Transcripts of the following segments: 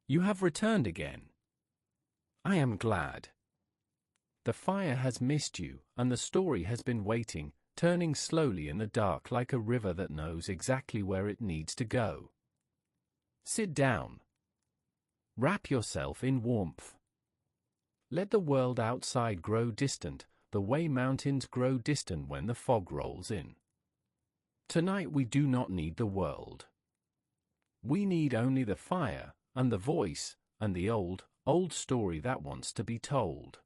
You have returned again. I am glad. The fire has missed you, and the story has been waiting, turning slowly in the dark like a river that knows exactly where it needs to go. Sit down. Wrap yourself in warmth. Let the world outside grow distant, the way mountains grow distant when the fog rolls in. Tonight we do not need the world. We need only the fire, and the voice, and the old story that wants to be told.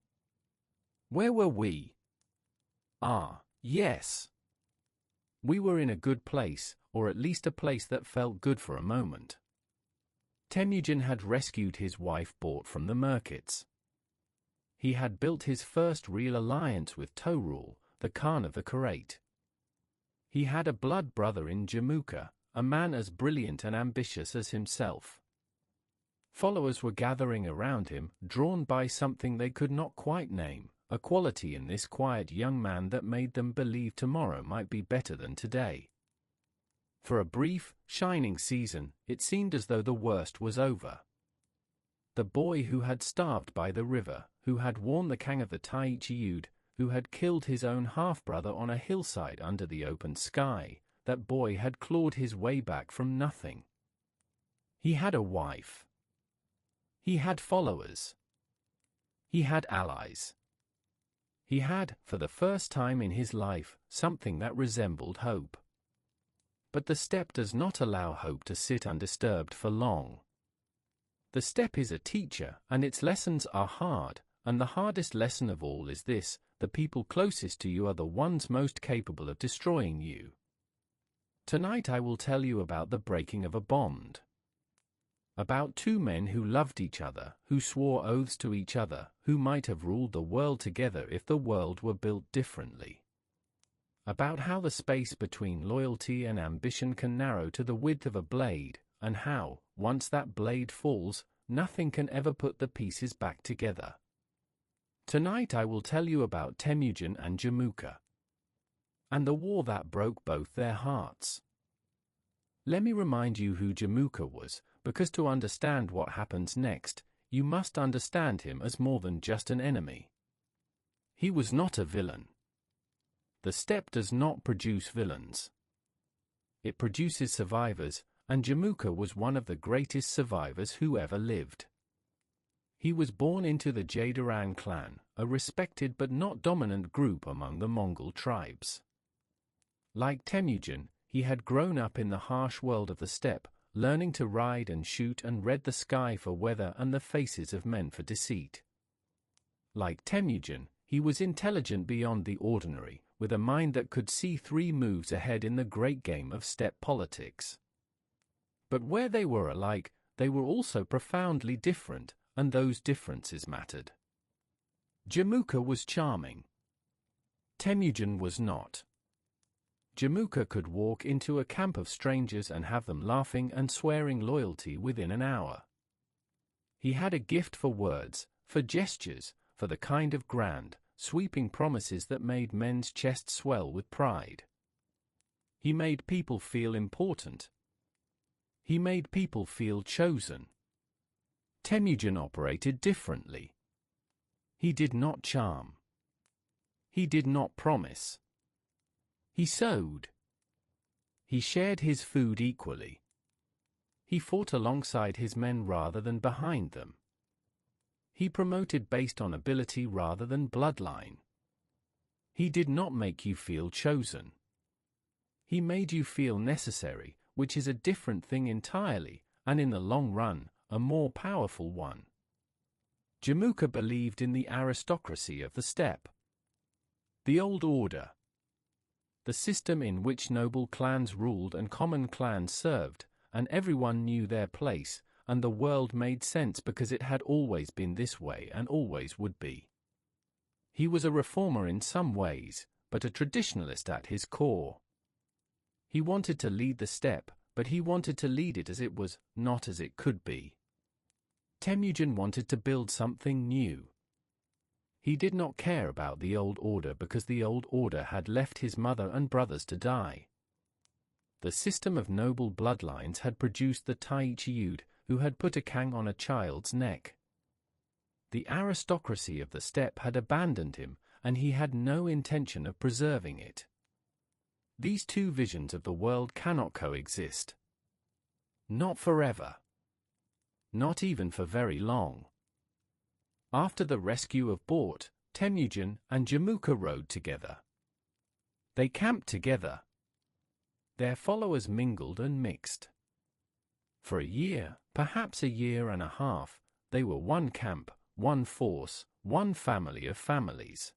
Where were we? Ah, yes. We were in a good place, or at least a place that felt good for a moment. Temüjin had rescued his wife bought from the Merkits. He had built his first real alliance with Toğrul, the Khan of the Karaite. He had a blood brother in Jamukha, a man as brilliant and ambitious as himself. Followers were gathering around him, drawn by something they could not quite name, a quality in this quiet young man that made them believe tomorrow might be better than today. For a brief, shining season, it seemed as though the worst was over. The boy who had starved by the river, who had worn the Kang of the Temüjin, who had killed his own half-brother on a hillside under the open sky, that boy had clawed his way back from nothing. He had a wife. He had followers. He had allies. He had, for the first time in his life, something that resembled hope. But the steppe does not allow hope to sit undisturbed for long. The steppe is a teacher, and its lessons are hard, and the hardest lesson of all is this: the people closest to you are the ones most capable of destroying you. Tonight I will tell you about the breaking of a bond. About two men who loved each other, who swore oaths to each other, who might have ruled the world together if the world were built differently. About how the space between loyalty and ambition can narrow to the width of a blade, and how, once that blade falls, nothing can ever put the pieces back together. Tonight I will tell you about Temüjin and Jamukha, and the war that broke both their hearts. Let me remind you who Jamukha was, because to understand what happens next, you must understand him as more than just an enemy. He was not a villain. The steppe does not produce villains. It produces survivors, and Jamukha was one of the greatest survivors who ever lived. He was born into the Jadaran clan, a respected but not dominant group among the Mongol tribes. Like Temüjin, he had grown up in the harsh world of the steppe, learning to ride and shoot and read the sky for weather and the faces of men for deceit. Like Temüjin, he was intelligent beyond the ordinary, with a mind that could see 3 moves ahead in the great game of steppe politics. But where they were alike, they were also profoundly different, and those differences mattered. Jamukha was charming. Temüjin was not. Jamukha could walk into a camp of strangers and have them laughing and swearing loyalty within an hour. He had a gift for words, for gestures, for the kind of grand, sweeping promises that made men's chests swell with pride. He made people feel important. He made people feel chosen. Temüjin operated differently. He did not charm. He did not promise. He sowed. He shared his food equally. He fought alongside his men rather than behind them. He promoted based on ability rather than bloodline. He did not make you feel chosen. He made you feel necessary, which is a different thing entirely, and in the long run, a more powerful one. Jamukha believed in the aristocracy of the steppe. The old order. The system in which noble clans ruled and common clans served, and everyone knew their place, and the world made sense because it had always been this way and always would be. He was a reformer in some ways, but a traditionalist at his core. He wanted to lead the steppe, but he wanted to lead it as it was, not as it could be. Temüjin wanted to build something new. He did not care about the old order because the old order had left his mother and brothers to die. The system of noble bloodlines had produced the Temüjin, who had put a kang on a child's neck. The aristocracy of the steppe had abandoned him, and he had no intention of preserving it. These two visions of the world cannot coexist. Not forever. Not even for very long. After the rescue of Bort, Temüjin and Jamukha rode together. They camped together. Their followers mingled and mixed. For a year, perhaps a year and a half, they were one camp, one force, one family of families.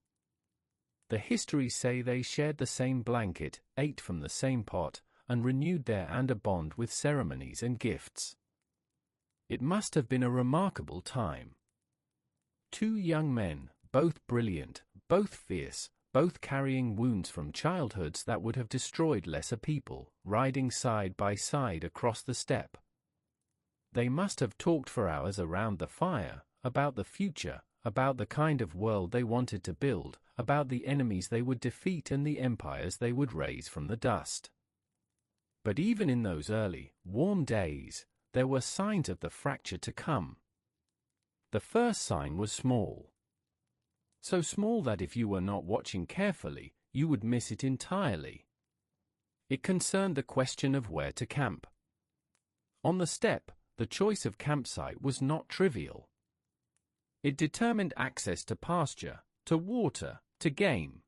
The histories say they shared the same blanket, ate from the same pot, and renewed their bond with ceremonies and gifts. It must have been a remarkable time. Two young men, both brilliant, both fierce, both carrying wounds from childhoods that would have destroyed lesser people, riding side by side across the steppe. They must have talked for hours around the fire, about the future, about the kind of world they wanted to build, about the enemies they would defeat and the empires they would raise from the dust. But even in those early, warm days, there were signs of the fracture to come. The first sign was small. So small that if you were not watching carefully, you would miss it entirely. It concerned the question of where to camp. On the steppe, the choice of campsite was not trivial. It determined access to pasture, to water, to game.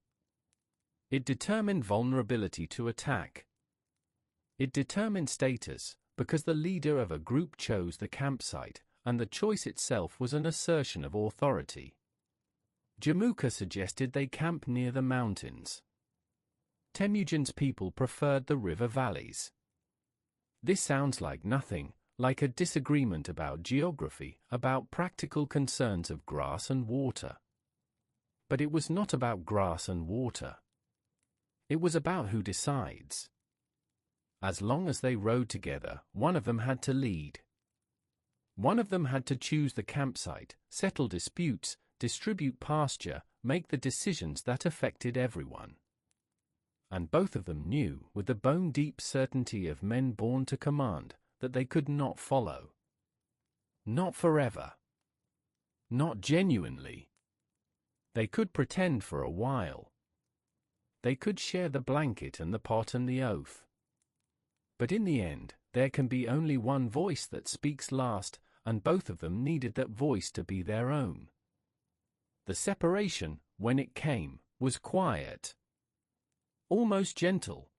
It determined vulnerability to attack. It determined status, because the leader of a group chose the campsite, and the choice itself was an assertion of authority. Jamukha suggested they camp near the mountains. Temujin's people preferred the river valleys. This sounds like nothing, like a disagreement about geography, about practical concerns of grass and water. But it was not about grass and water. It was about who decides. As long as they rode together, one of them had to lead. One of them had to choose the campsite, settle disputes, distribute pasture, make the decisions that affected everyone. And both of them knew, with the bone-deep certainty of men born to command, that they could not follow. Not forever. Not genuinely. They could pretend for a while. They could share the blanket and the pot and the oath. But in the end, there can be only one voice that speaks last, and both of them needed that voice to be their own. The separation, when it came, was quiet. Almost gentle.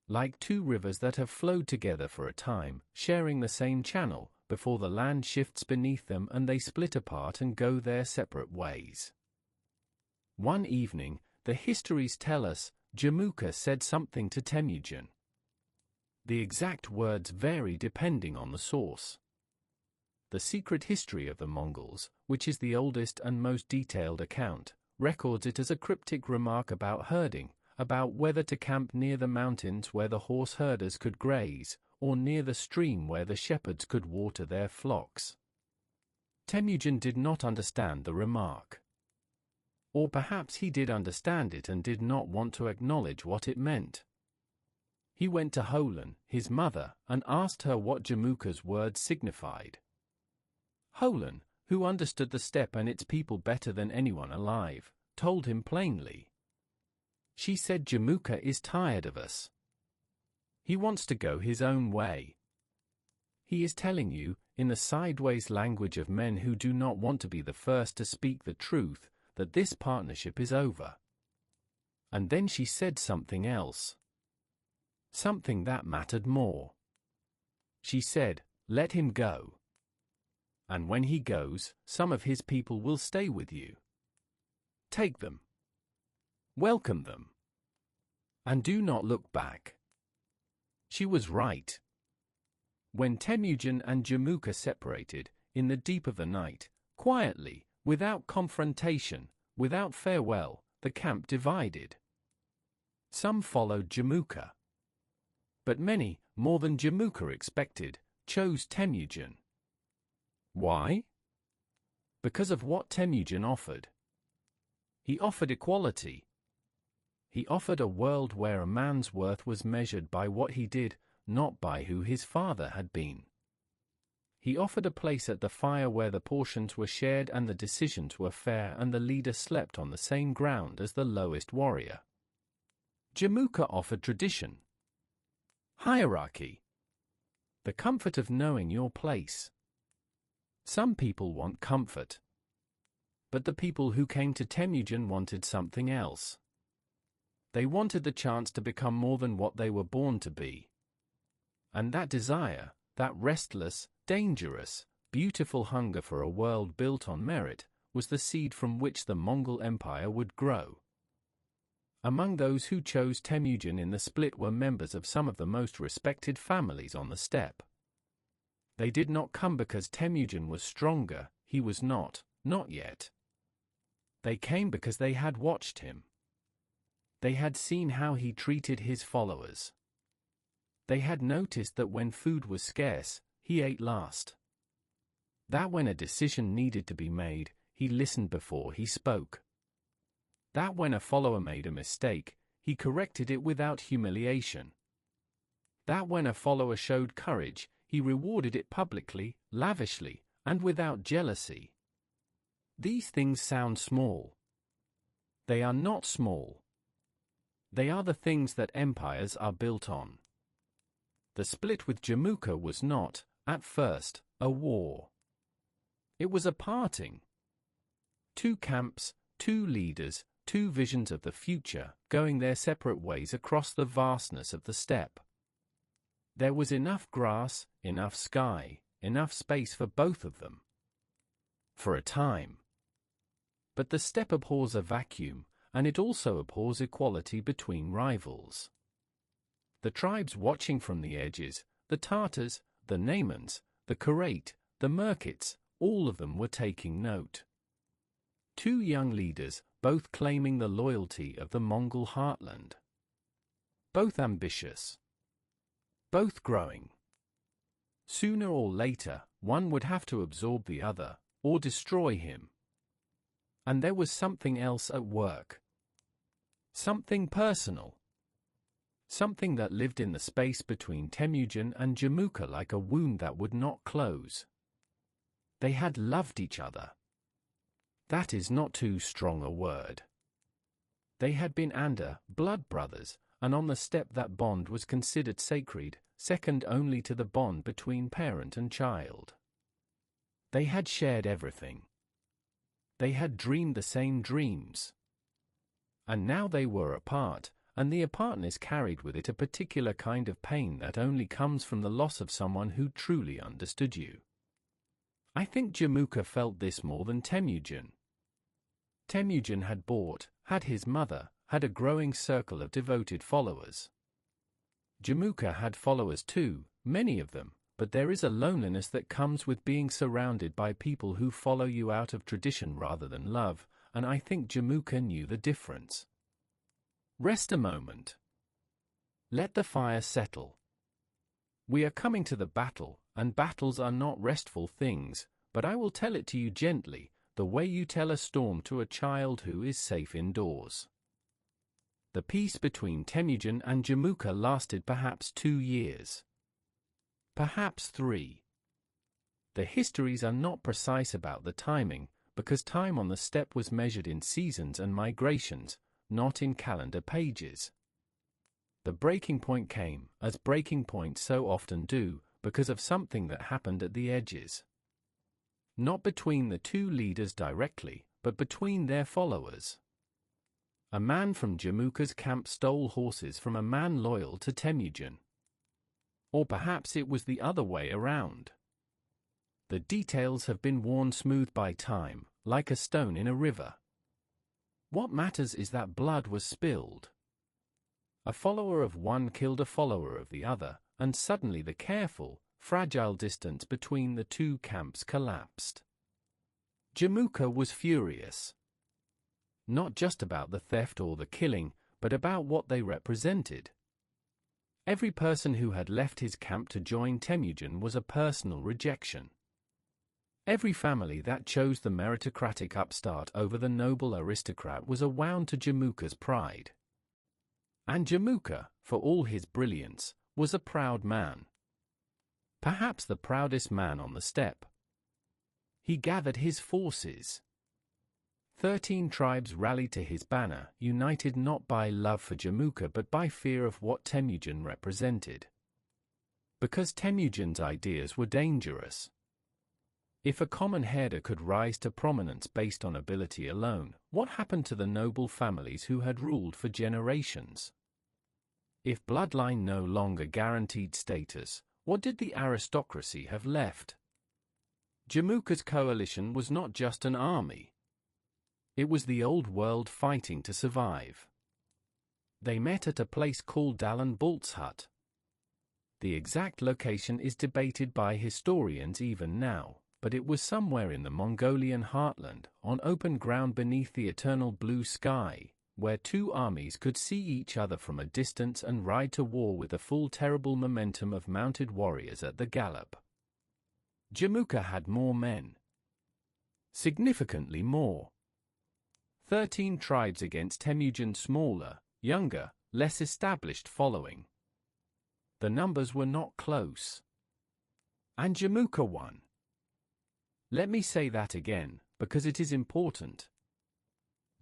Like two rivers that have flowed together for a time, sharing the same channel, before the land shifts beneath them and they split apart and go their separate ways. One evening, the histories tell us, Jamukha said something to Temüjin. The exact words vary depending on the source. The secret history of the Mongols, which is the oldest and most detailed account, records it as a cryptic remark about herding, about whether to camp near the mountains where the horse herders could graze, or near the stream where the shepherds could water their flocks. Temüjin did not understand the remark. Or perhaps he did understand it and did not want to acknowledge what it meant. He went to Holan, his mother, and asked her what Jamukha's words signified. Holan, who understood the steppe and its people better than anyone alive, told him plainly. She said Jamukha is tired of us. He wants to go his own way. He is telling you, in the sideways language of men who do not want to be the first to speak the truth, that this partnership is over. And then she said something else. Something that mattered more. She said, let him go. And when he goes, some of his people will stay with you. Take them. Welcome them. And do not look back. She was right. When Temüjin and Jamukha separated, in the deep of the night, quietly, without confrontation, without farewell, the camp divided. Some followed Jamukha. But many, more than Jamukha expected, chose Temüjin. Why? Because of what Temüjin offered. He offered equality. He offered a world where a man's worth was measured by what he did, not by who his father had been. he offered a place at the fire where the portions were shared and the decisions were fair, and the leader slept on the same ground as the lowest warrior. Jamukha offered tradition, hierarchy, the comfort of knowing your place. Some people want comfort. But the people who came to Temüjin wanted something else. They wanted the chance to become more than what they were born to be. And that desire, that restless, dangerous, beautiful hunger for a world built on merit, was the seed from which the Mongol Empire would grow. Among those who chose Temüjin in the split were members of some of the most respected families on the steppe. They did not come because Temüjin was stronger, he was not yet. They came because they had watched him. They had seen how he treated his followers. They had noticed that when food was scarce, he ate last. That when a decision needed to be made, he listened before he spoke. That when a follower made a mistake, he corrected it without humiliation. That when a follower showed courage, he rewarded it publicly, lavishly, and without jealousy. These things sound small. They are not small. They are the things that empires are built on. The split with Jamukha was not, at first, a war. It was a parting. Two camps, two leaders, two visions of the future, going their separate ways across the vastness of the steppe. There was enough grass, enough sky, enough space for both of them. For a time. But the steppe abhors a vacuum, and it also abhors equality between rivals. The tribes watching from the edges, the Tartars, the Naimans, the Karate, the Merkits, all of them were taking note. Two young leaders, both claiming the loyalty of the Mongol heartland. Both ambitious. Both growing. Sooner or later, one would have to absorb the other, or destroy him. And there was something else at work. Something personal. Something that lived in the space between Temüjin and Jamukha like a wound that would not close. They had loved each other. That is not too strong a word. They had been blood brothers, and on the steppe that bond was considered sacred, second only to the bond between parent and child. They had shared everything. They had dreamed the same dreams. And now they were apart, and the apartness carried with it a particular kind of pain that only comes from the loss of someone who truly understood you. I think Jamukha felt this more than Temüjin. Temüjin had his mother, had a growing circle of devoted followers. Jamukha had followers too, many of them, but there is a loneliness that comes with being surrounded by people who follow you out of tradition rather than love, and I think Jamukha knew the difference. Rest a moment. Let the fire settle. We are coming to the battle, and battles are not restful things, but I will tell it to you gently, the way you tell a storm to a child who is safe indoors. The peace between Temüjin and Jamukha lasted perhaps 2 years. Perhaps 3. The histories are not precise about the timing, because time on the steppe was measured in seasons and migrations, not in calendar pages. The breaking point came, as breaking points so often do, because of something that happened at the edges. Not between the two leaders directly, but between their followers. A man from Jamukha's camp stole horses from a man loyal to Temüjin. Or perhaps it was the other way around. The details have been worn smooth by time, like a stone in a river. What matters is that blood was spilled. A follower of one killed a follower of the other, and suddenly the careful, fragile distance between the two camps collapsed. Jamukha was furious. Not just about the theft or the killing, but about what they represented. Every person who had left his camp to join Temüjin was a personal rejection. Every family that chose the meritocratic upstart over the noble aristocrat was a wound to Jamukha's pride. And Jamukha, for all his brilliance, was a proud man. perhaps the proudest man on the steppe. He gathered his forces. 13 tribes rallied to his banner, united not by love for Jamukha but by fear of what Temüjin represented. Because Temüjin's ideas were dangerous. If a common herder could rise to prominence based on ability alone, what happened to the noble families who had ruled for generations? If bloodline no longer guaranteed status, what did the aristocracy have left? Jamukha's coalition was not just an army. It was the old world fighting to survive. They met at a place called Dalan Balzhut. The exact location is debated by historians even now, but it was somewhere in the Mongolian heartland, on open ground beneath the eternal blue sky, where two armies could see each other from a distance and ride to war with the full terrible momentum of mounted warriors at the gallop. Jamukha had more men. Significantly more. 13 tribes against Temüjin's smaller, younger, less established following. The numbers were not close. And Jamukha won. Let me say that again, because it is important.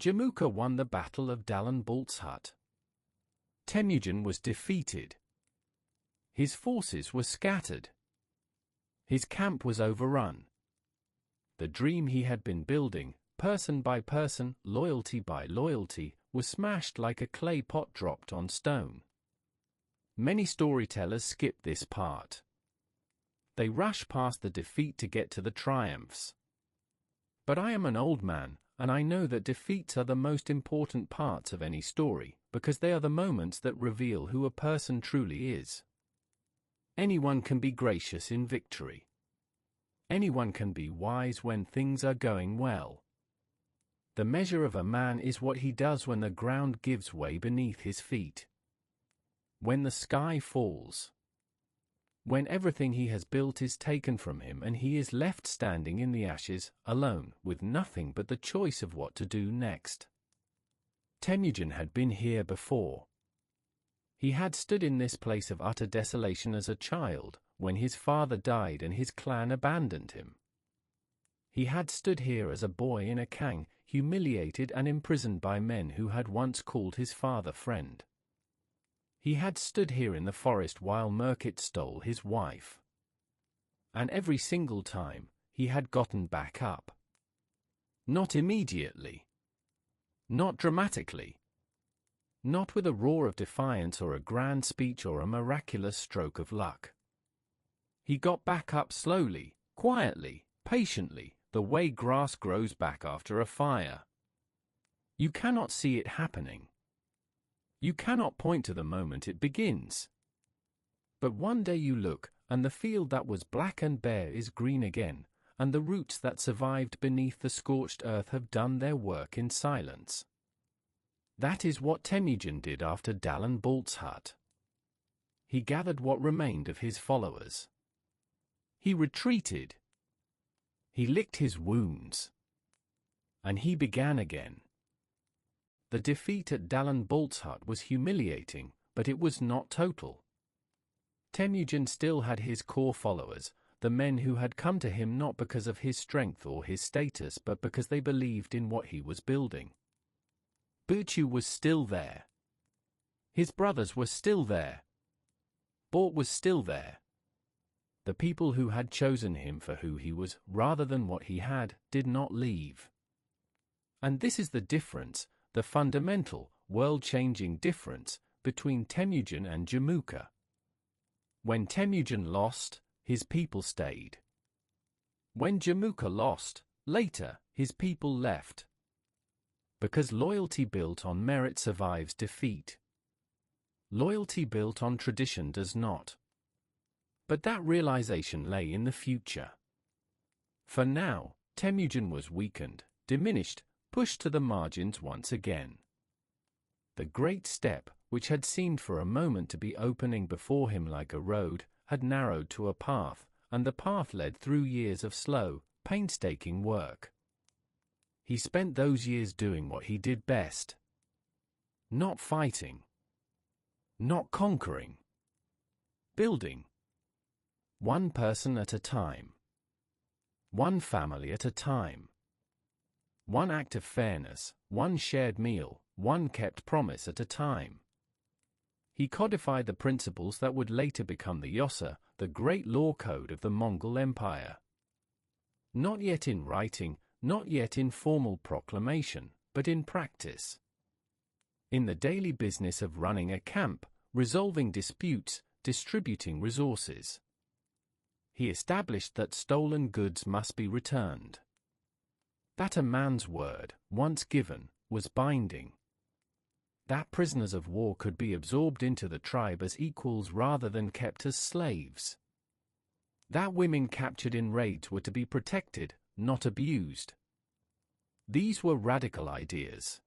Jamukha won the Battle of Dalan Balzhut. Temüjin was defeated. His forces were scattered. His camp was overrun. The dream he had been building, person by person, loyalty by loyalty, was smashed like a clay pot dropped on stone. Many storytellers skip this part. They rush past the defeat to get to the triumphs. But I am an old man, and I know that defeats are the most important parts of any story, because they are the moments that reveal who a person truly is. Anyone can be gracious in victory. Anyone can be wise when things are going well. The measure of a man is what he does when the ground gives way beneath his feet. When the sky falls. When everything he has built is taken from him and he is left standing in the ashes, alone, with nothing but the choice of what to do next. Temüjin had been here before. He had stood in this place of utter desolation as a child, when his father died and his clan abandoned him. He had stood here as a boy in a kang, humiliated and imprisoned by men who had once called his father friend. He had stood here in the forest while Murkit stole his wife. And every single time, he had gotten back up. Not immediately. Not dramatically. Not with a roar of defiance or a grand speech or a miraculous stroke of luck. He got back up slowly, quietly, patiently, the way grass grows back after a fire. You cannot see it happening. You cannot point to the moment it begins. But one day you look, and the field that was black and bare is green again, and the roots that survived beneath the scorched earth have done their work in silence. That is what Temüjin did after Dalan Balzhut. He gathered what remained of his followers. He retreated. He licked his wounds. And he began again. The defeat at Dalan Balzhut was humiliating, but it was not total. Temüjin still had his core followers, the men who had come to him not because of his strength or his status but because they believed in what he was building. Battu was still there. His brothers were still there. Bort was still there. The people who had chosen him for who he was, rather than what he had, did not leave. And this is the difference, the fundamental, world-changing difference, between Temüjin and Jamukha. When Temüjin lost, his people stayed. When Jamukha lost, later, his people left. Because loyalty built on merit survives defeat. Loyalty built on tradition does not. But that realization lay in the future. For now, Temüjin was weakened, diminished, pushed to the margins once again. The great steppe, which had seemed for a moment to be opening before him like a road, had narrowed to a path, and the path led through years of slow, painstaking work. He spent those years doing what he did best. Not fighting. Not conquering. Building. One person at a time. One family at a time. One act of fairness, one shared meal, one kept promise at a time. He codified the principles that would later become the Yosa, the great law code of the Mongol Empire. Not yet in writing, not yet in formal proclamation, but in practice. In the daily business of running a camp, resolving disputes, distributing resources. He established that stolen goods must be returned. That a man's word, once given, was binding. That prisoners of war could be absorbed into the tribe as equals rather than kept as slaves. That women captured in raids were to be protected, not abused. These were radical ideas.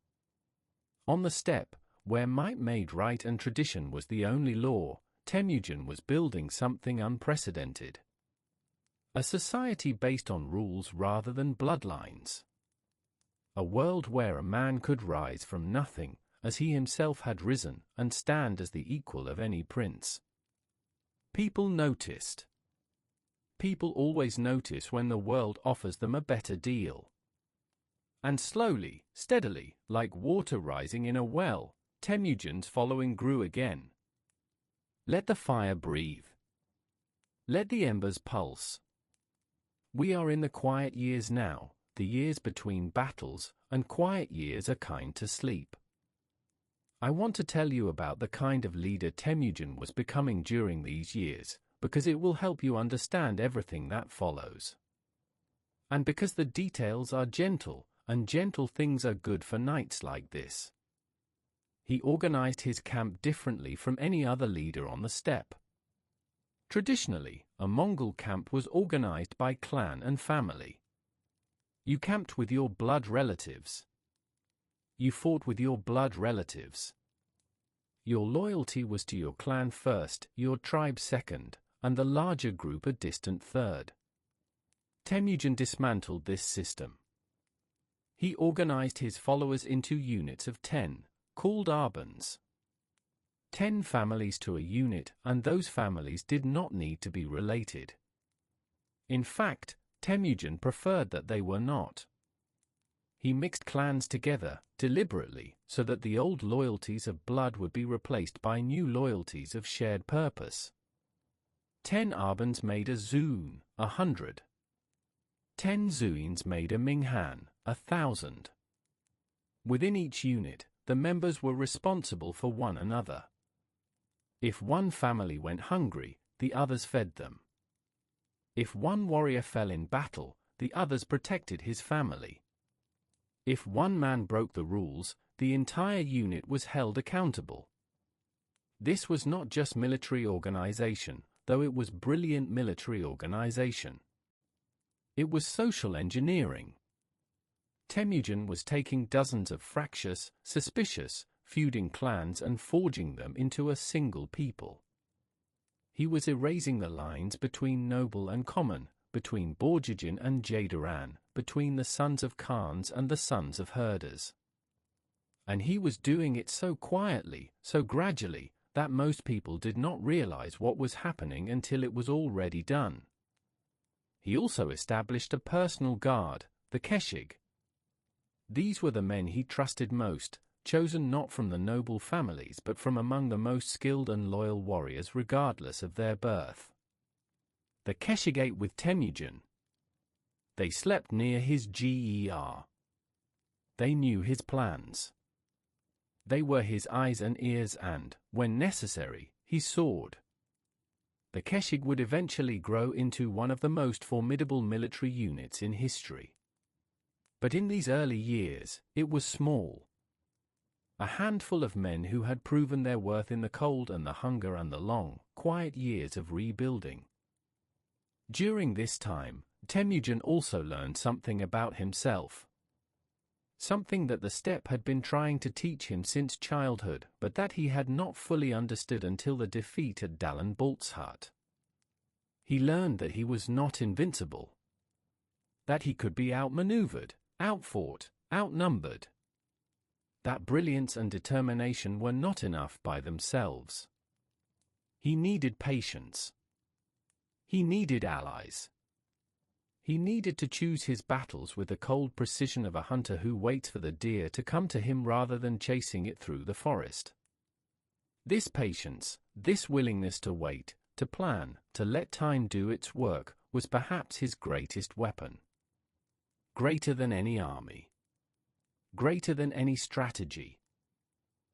On the steppe, where might made right and tradition was the only law, Temüjin was building something unprecedented. A society based on rules rather than bloodlines. A world where a man could rise from nothing, as he himself had risen, and stand as the equal of any prince. People noticed. People always notice when the world offers them a better deal. And slowly, steadily, like water rising in a well, Temüjin's following grew again. Let the fire breathe. Let the embers pulse. We are in the quiet years now, the years between battles, and quiet years are kind to sleep. I want to tell you about the kind of leader Temüjin was becoming during these years, because it will help you understand everything that follows. And because the details are gentle, and gentle things are good for nights like this. He organized his camp differently from any other leader on the steppe. Traditionally, a Mongol camp was organized by clan and family. You camped with your blood relatives. You fought with your blood relatives. Your loyalty was to your clan first, your tribe second, and the larger group a distant third. Temüjin dismantled this system. He organized his followers into units of 10, called arbans. 10 families to a unit, and those families did not need to be related. In fact, Temüjin preferred that they were not. He mixed clans together, deliberately, so that the old loyalties of blood would be replaced by new loyalties of shared purpose. 10 arbans made a zun, 100. 10 zuins made a minghan, 1,000. Within each unit, the members were responsible for one another. If one family went hungry, the others fed them. If one warrior fell in battle, the others protected his family. If one man broke the rules, the entire unit was held accountable. This was not just military organization, though it was brilliant military organization. It was social engineering. Temüjin was taking dozens of fractious, suspicious, feuding clans and forging them into a single people. He was erasing the lines between noble and common, between Borjigin and Jadaran, between the sons of Khans and the sons of herders. And he was doing it so quietly, so gradually, that most people did not realize what was happening until it was already done. He also established a personal guard, the Keshig. These were the men he trusted most, chosen not from the noble families but from among the most skilled and loyal warriors regardless of their birth. The Keshig ate with Temüjin. They slept near his ger. They knew his plans. They were his eyes and ears and, when necessary, his sword. The Keshig would eventually grow into one of the most formidable military units in history. But in these early years, it was small. A handful of men who had proven their worth in the cold and the hunger and the long, quiet years of rebuilding. During this time, Temüjin also learned something about himself. Something that the steppe had been trying to teach him since childhood, but that he had not fully understood until the defeat at Dalan Balzhut. He learned that he was not invincible. That he could be outmaneuvered, outfought, outnumbered. That brilliance and determination were not enough by themselves. He needed patience. He needed allies. He needed to choose his battles with the cold precision of a hunter who waits for the deer to come to him rather than chasing it through the forest. This patience, this willingness to wait, to plan, to let time do its work, was perhaps his greatest weapon. Greater than any army. Greater than any strategy.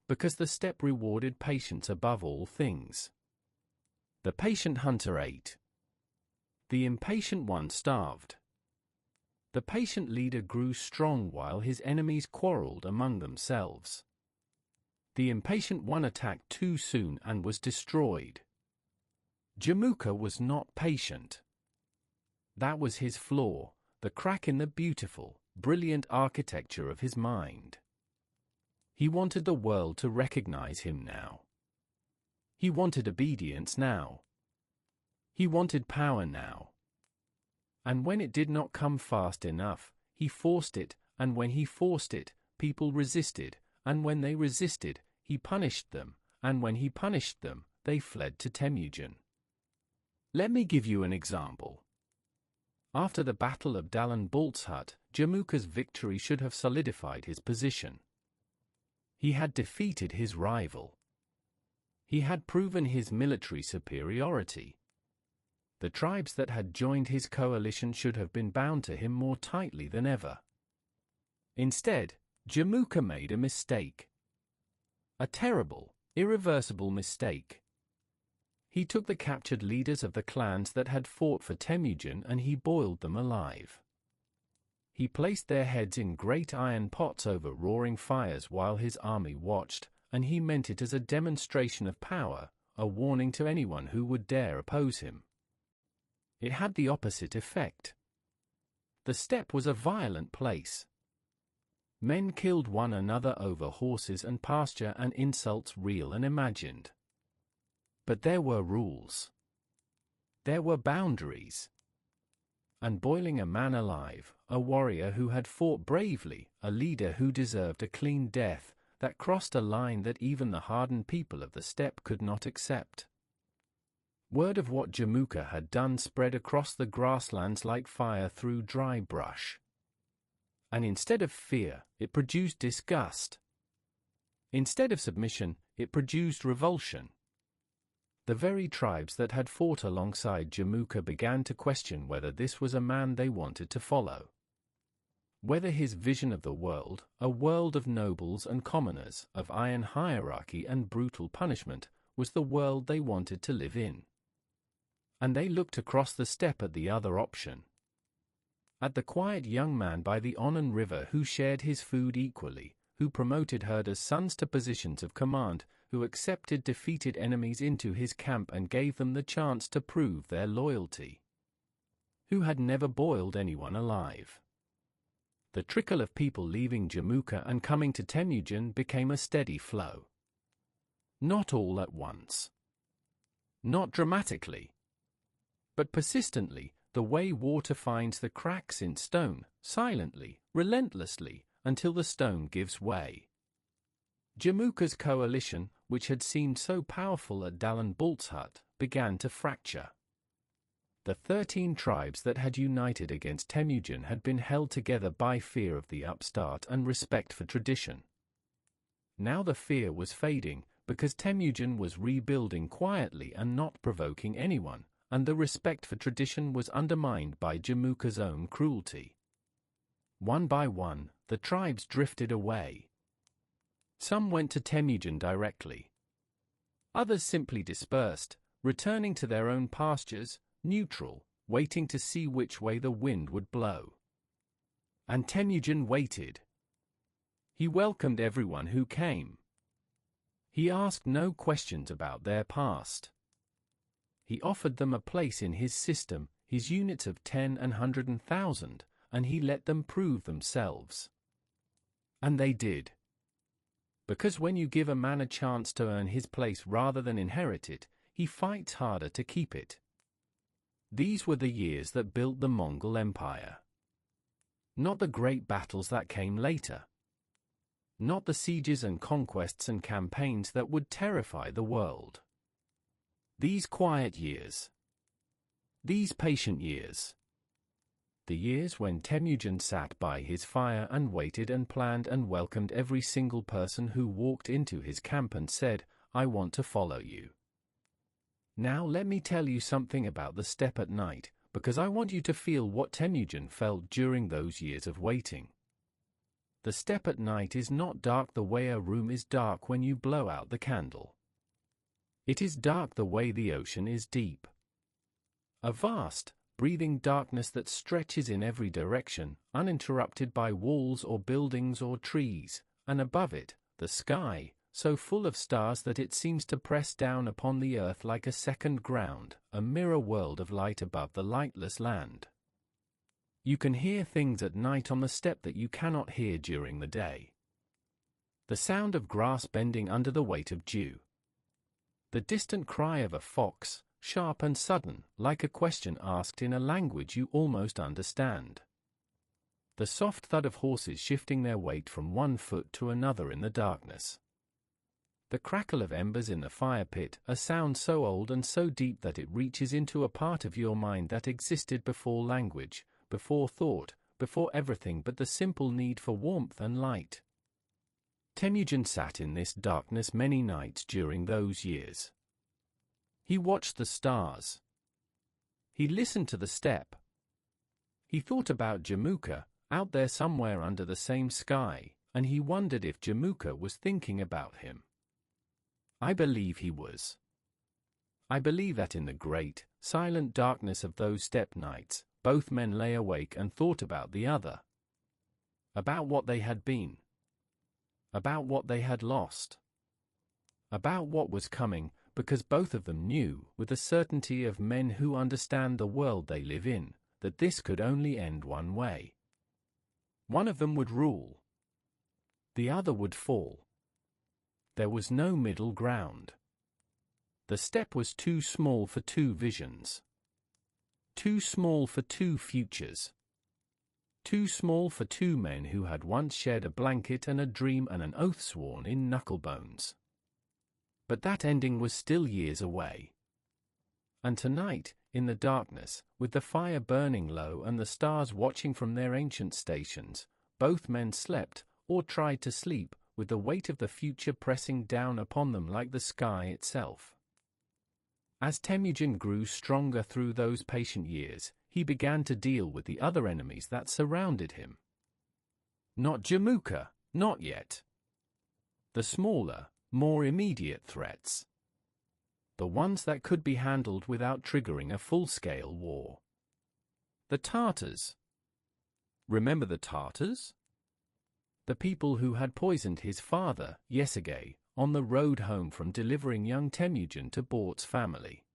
Because the steppe rewarded patience above all things. The patient hunter ate. The impatient one starved. The patient leader grew strong while his enemies quarreled among themselves. The impatient one attacked too soon and was destroyed. Jamukha was not patient. That was his flaw, the crack in the beautiful, brilliant architecture of his mind. He wanted the world to recognize him now. He wanted obedience now. He wanted power now. And when it did not come fast enough, he forced it, and when he forced it, people resisted, and when they resisted, he punished them, and when he punished them, they fled to Temüjin. Let me give you an example. After the Battle of Dalan Balzhut, Jamukha's victory should have solidified his position. He had defeated his rival. He had proven his military superiority. The tribes that had joined his coalition should have been bound to him more tightly than ever. Instead, Jamukha made a mistake. A terrible, irreversible mistake. He took the captured leaders of the clans that had fought for Temüjin and he boiled them alive. He placed their heads in great iron pots over roaring fires while his army watched, and he meant it as a demonstration of power, a warning to anyone who would dare oppose him. It had the opposite effect. The steppe was a violent place. Men killed one another over horses and pasture and insults real and imagined. But there were rules. There were boundaries. And boiling a man alive, a warrior who had fought bravely, a leader who deserved a clean death, that crossed a line that even the hardened people of the steppe could not accept. Word of what Jamukha had done spread across the grasslands like fire through dry brush. And instead of fear, it produced disgust. Instead of submission, it produced revulsion. The very tribes that had fought alongside Jamukha began to question whether this was a man they wanted to follow. Whether his vision of the world, a world of nobles and commoners, of iron hierarchy and brutal punishment, was the world they wanted to live in. And they looked across the steppe at the other option. At the quiet young man by the Onon River who shared his food equally, who promoted herders' sons to positions of command, who accepted defeated enemies into his camp and gave them the chance to prove their loyalty. Who had never boiled anyone alive. The trickle of people leaving Jamukha and coming to Temüjin became a steady flow. Not all at once. Not dramatically. But persistently, the way water finds the cracks in stone, silently, relentlessly, until the stone gives way. Jamukha's coalition, which had seemed so powerful at Dalan Balzhut, began to fracture. The 13 tribes that had united against Temüjin had been held together by fear of the upstart and respect for tradition. Now the fear was fading, because Temüjin was rebuilding quietly and not provoking anyone, and the respect for tradition was undermined by Jamukha's own cruelty. One by one, the tribes drifted away. Some went to Temüjin directly. Others simply dispersed, returning to their own pastures, neutral, waiting to see which way the wind would blow. And Temüjin waited. He welcomed everyone who came. He asked no questions about their past. He offered them a place in his system, his units of 10 and 100,000, and he let them prove themselves. And they did. Because when you give a man a chance to earn his place rather than inherit it, he fights harder to keep it. These were the years that built the Mongol Empire. Not the great battles that came later. Not the sieges and conquests and campaigns that would terrify the world. These quiet years. These patient years. The years when Temüjin sat by his fire and waited and planned and welcomed every single person who walked into his camp and said, "I want to follow you." Now let me tell you something about the steppe at night, because I want you to feel what Temüjin felt during those years of waiting. The steppe at night is not dark the way a room is dark when you blow out the candle. It is dark the way the ocean is deep. A vast, breathing darkness that stretches in every direction, uninterrupted by walls or buildings or trees, and above it, the sky, so full of stars that it seems to press down upon the earth like a second ground, a mirror world of light above the lightless land. You can hear things at night on the steppe that you cannot hear during the day. The sound of grass bending under the weight of dew. The distant cry of a fox, sharp and sudden, like a question asked in a language you almost understand. The soft thud of horses shifting their weight from one foot to another in the darkness. The crackle of embers in the fire pit, a sound so old and so deep that it reaches into a part of your mind that existed before language, before thought, before everything but the simple need for warmth and light. Temüjin sat in this darkness many nights during those years. He watched the stars. He listened to the steppe. He thought about Jamukha, out there somewhere under the same sky, and he wondered if Jamukha was thinking about him. I believe he was. I believe that in the great, silent darkness of those steppe nights, both men lay awake and thought about the other. About what they had been. About what they had lost. About what was coming, because both of them knew, with the certainty of men who understand the world they live in, that this could only end one way. One of them would rule. The other would fall. There was no middle ground. The steppe was too small for two visions. Too small for two futures. Too small for two men who had once shared a blanket and a dream and an oath sworn in knucklebones. But that ending was still years away. And tonight, in the darkness, with the fire burning low and the stars watching from their ancient stations, both men slept, or tried to sleep, with the weight of the future pressing down upon them like the sky itself. As Temüjin grew stronger through those patient years, he began to deal with the other enemies that surrounded him. Not Jamukha, not yet. The smaller, more immediate threats. The ones that could be handled without triggering a full-scale war. The Tartars. Remember the Tartars? The people who had poisoned his father, Yesugei, on the road home from delivering young Temüjin to Bort's family.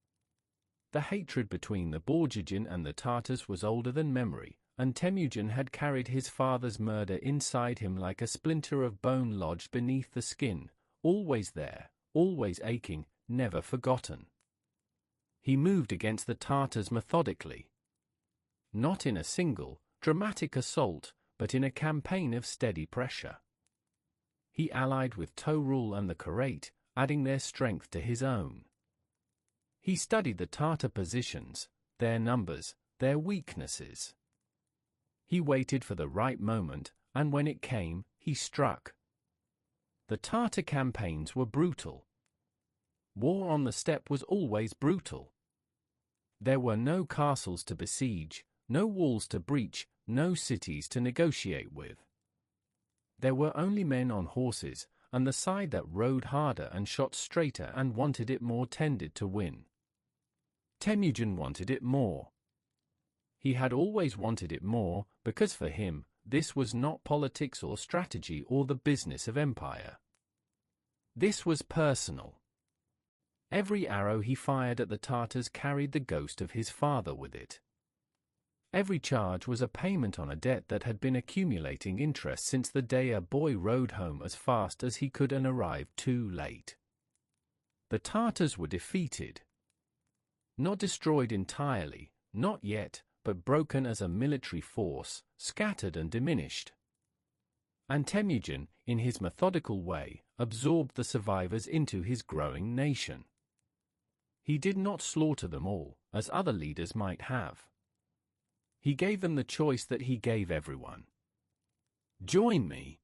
The hatred between the Borjigin and the Tartars was older than memory, and Temüjin had carried his father's murder inside him like a splinter of bone lodged beneath the skin, always there, always aching, never forgotten. He moved against the Tartars methodically. Not in a single, dramatic assault, but in a campaign of steady pressure. He allied with To'rul and the Karait, adding their strength to his own. He studied the Tartar positions, their numbers, their weaknesses. He waited for the right moment, and when it came, he struck. The Tartar campaigns were brutal. War on the steppe was always brutal. There were no castles to besiege, no walls to breach, no cities to negotiate with. There were only men on horses, and the side that rode harder and shot straighter and wanted it more tended to win. Temüjin wanted it more. He had always wanted it more, because for him, this was not politics or strategy or the business of empire. This was personal. Every arrow he fired at the Tartars carried the ghost of his father with it. Every charge was a payment on a debt that had been accumulating interest since the day a boy rode home as fast as he could and arrived too late. The Tartars were defeated. Not destroyed entirely, not yet, but broken as a military force, scattered and diminished. And Temüjin, in his methodical way, absorbed the survivors into his growing nation. He did not slaughter them all, as other leaders might have. He gave them the choice that he gave everyone. Join me.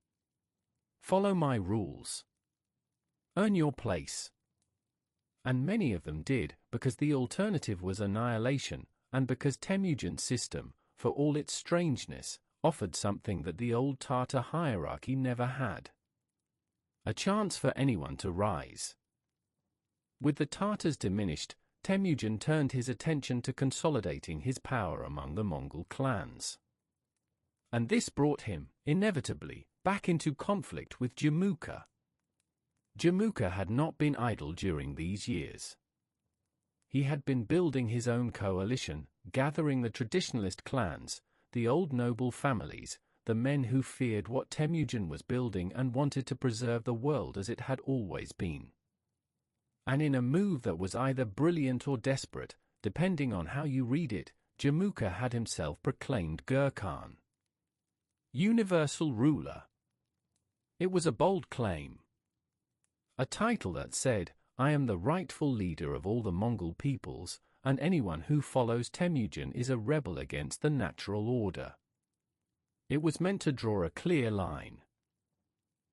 Follow my rules. Earn your place. And many of them did, because the alternative was annihilation, and because Temujin's system, for all its strangeness, offered something that the old Tatar hierarchy never had. A chance for anyone to rise. With the Tatars diminished, Temujin turned his attention to consolidating his power among the Mongol clans. And this brought him, inevitably, back into conflict with Jamukha. Jamukha had not been idle during these years. He had been building his own coalition, gathering the traditionalist clans, the old noble families, the men who feared what Temujin was building and wanted to preserve the world as it had always been. And in a move that was either brilliant or desperate, depending on how you read it, Jamukha had himself proclaimed Genghis Khan, universal ruler. It was a bold claim. A title that said, I am the rightful leader of all the Mongol peoples, and anyone who follows Temujin is a rebel against the natural order. It was meant to draw a clear line.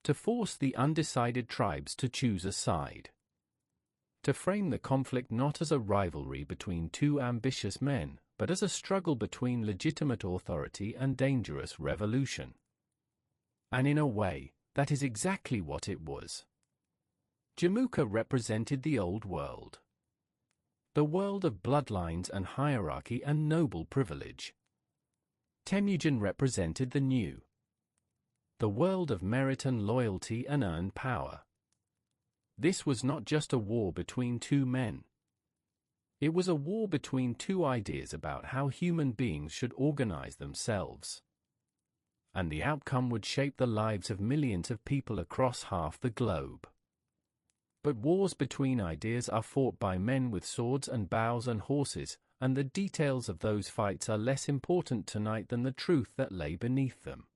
To force the undecided tribes to choose a side. To frame the conflict not as a rivalry between two ambitious men, but as a struggle between legitimate authority and dangerous revolution. And in a way, that is exactly what it was. Jamukha represented the old world. The world of bloodlines and hierarchy and noble privilege. Temujin represented the new. The world of merit and loyalty and earned power. This was not just a war between two men. It was a war between two ideas about how human beings should organize themselves. And the outcome would shape the lives of millions of people across half the globe. But wars between ideas are fought by men with swords and bows and horses, and the details of those fights are less important tonight than the truth that lay beneath them.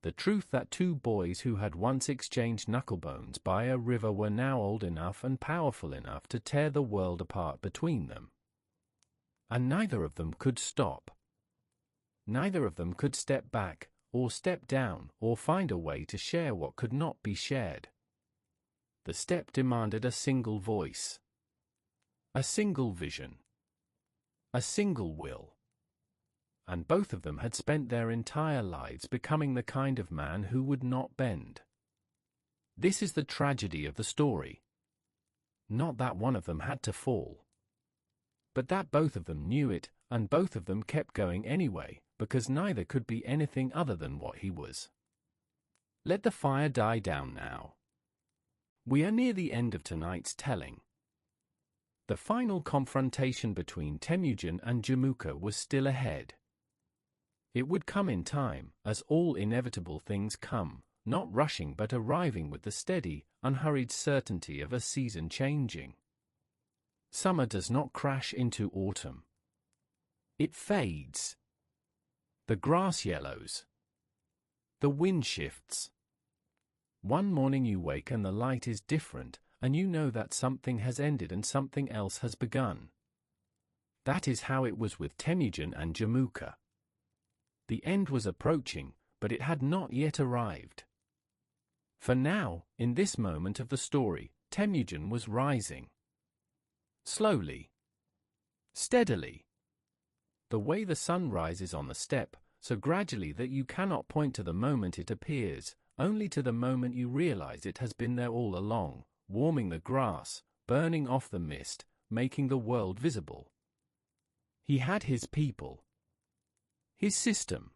The truth that two boys who had once exchanged knucklebones by a river were now old enough and powerful enough to tear the world apart between them. And neither of them could stop. Neither of them could step back, or step down, or find a way to share what could not be shared. The step demanded a single voice. A single vision. A single will. And both of them had spent their entire lives becoming the kind of man who would not bend. This is the tragedy of the story. Not that one of them had to fall. But that both of them knew it, and both of them kept going anyway, because neither could be anything other than what he was. Let the fire die down now. We are near the end of tonight's telling. The final confrontation between Temujin and Jamukha was still ahead. It would come in time, as all inevitable things come, not rushing but arriving with the steady, unhurried certainty of a season changing. Summer does not crash into autumn. It fades. The grass yellows. The wind shifts. One morning you wake and the light is different, and you know that something has ended and something else has begun. That is how it was with Temujin and Jamukha. The end was approaching, but it had not yet arrived. For now, in this moment of the story, Temujin was rising. Slowly. Steadily. The way the sun rises on the steppe, so gradually that you cannot point to the moment it appears, only to the moment you realize it has been there all along, warming the grass, burning off the mist, making the world visible. He had his people. His system.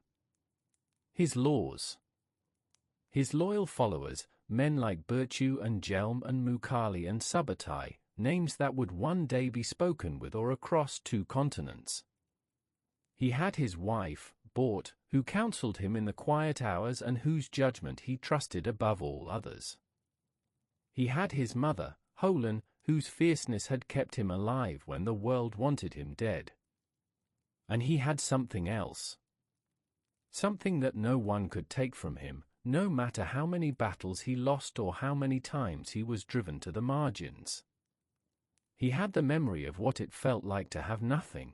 His laws. His loyal followers, men like Birchu and Jelm and Mukali and Subutai, names that would one day be spoken with or across two continents. He had his wife, Bort, who counseled him in the quiet hours and whose judgment he trusted above all others. He had his mother, Holan, whose fierceness had kept him alive when the world wanted him dead. And he had something else. Something that no one could take from him, no matter how many battles he lost or how many times he was driven to the margins. He had the memory of what it felt like to have nothing.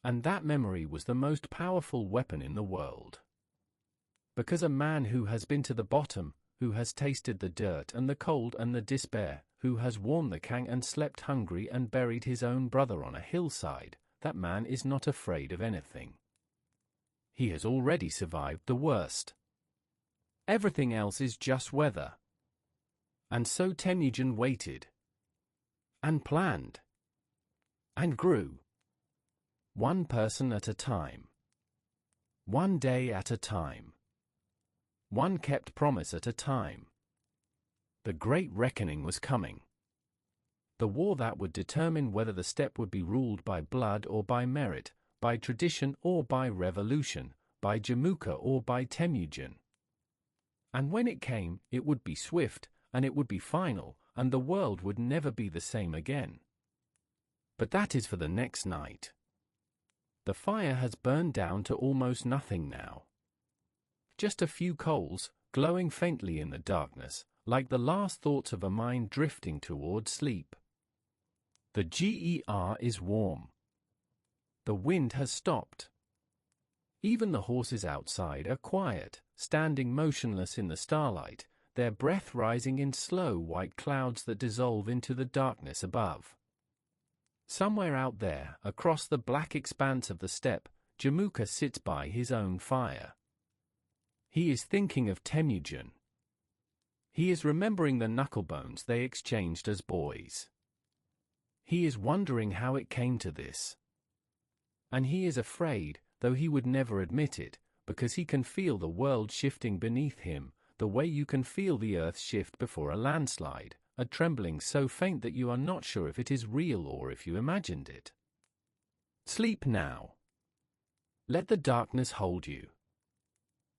And that memory was the most powerful weapon in the world. Because a man who has been to the bottom, who has tasted the dirt and the cold and the despair, who has worn the kang and slept hungry and buried his own brother on a hillside, that man is not afraid of anything. He has already survived the worst. Everything else is just weather. And so Temüjin waited. And planned. And grew. One person at a time. One day at a time. One kept promise at a time. The great reckoning was coming. The war that would determine whether the steppe would be ruled by blood or by merit, by tradition or by revolution, by Jamukha or by Temüjin. And when it came, it would be swift, and it would be final, and the world would never be the same again. But that is for the next night. The fire has burned down to almost nothing now. Just a few coals, glowing faintly in the darkness, like the last thoughts of a mind drifting toward sleep. The GER is warm. The wind has stopped. Even the horses outside are quiet, standing motionless in the starlight, their breath rising in slow white clouds that dissolve into the darkness above. Somewhere out there, across the black expanse of the steppe, Jamukha sits by his own fire. He is thinking of Temüjin. He is remembering the knucklebones they exchanged as boys. He is wondering how it came to this. And he is afraid, though he would never admit it, because he can feel the world shifting beneath him, the way you can feel the earth shift before a landslide, a trembling so faint that you are not sure if it is real or if you imagined it. Sleep now. Let the darkness hold you.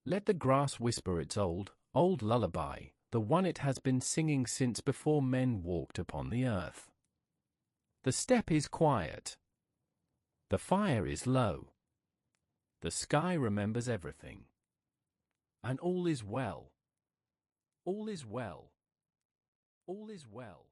Let the grass whisper its old lullaby, the one it has been singing since before men walked upon the earth. The steppe is quiet. The fire is low. The sky remembers everything. And all is well. All is well. All is well.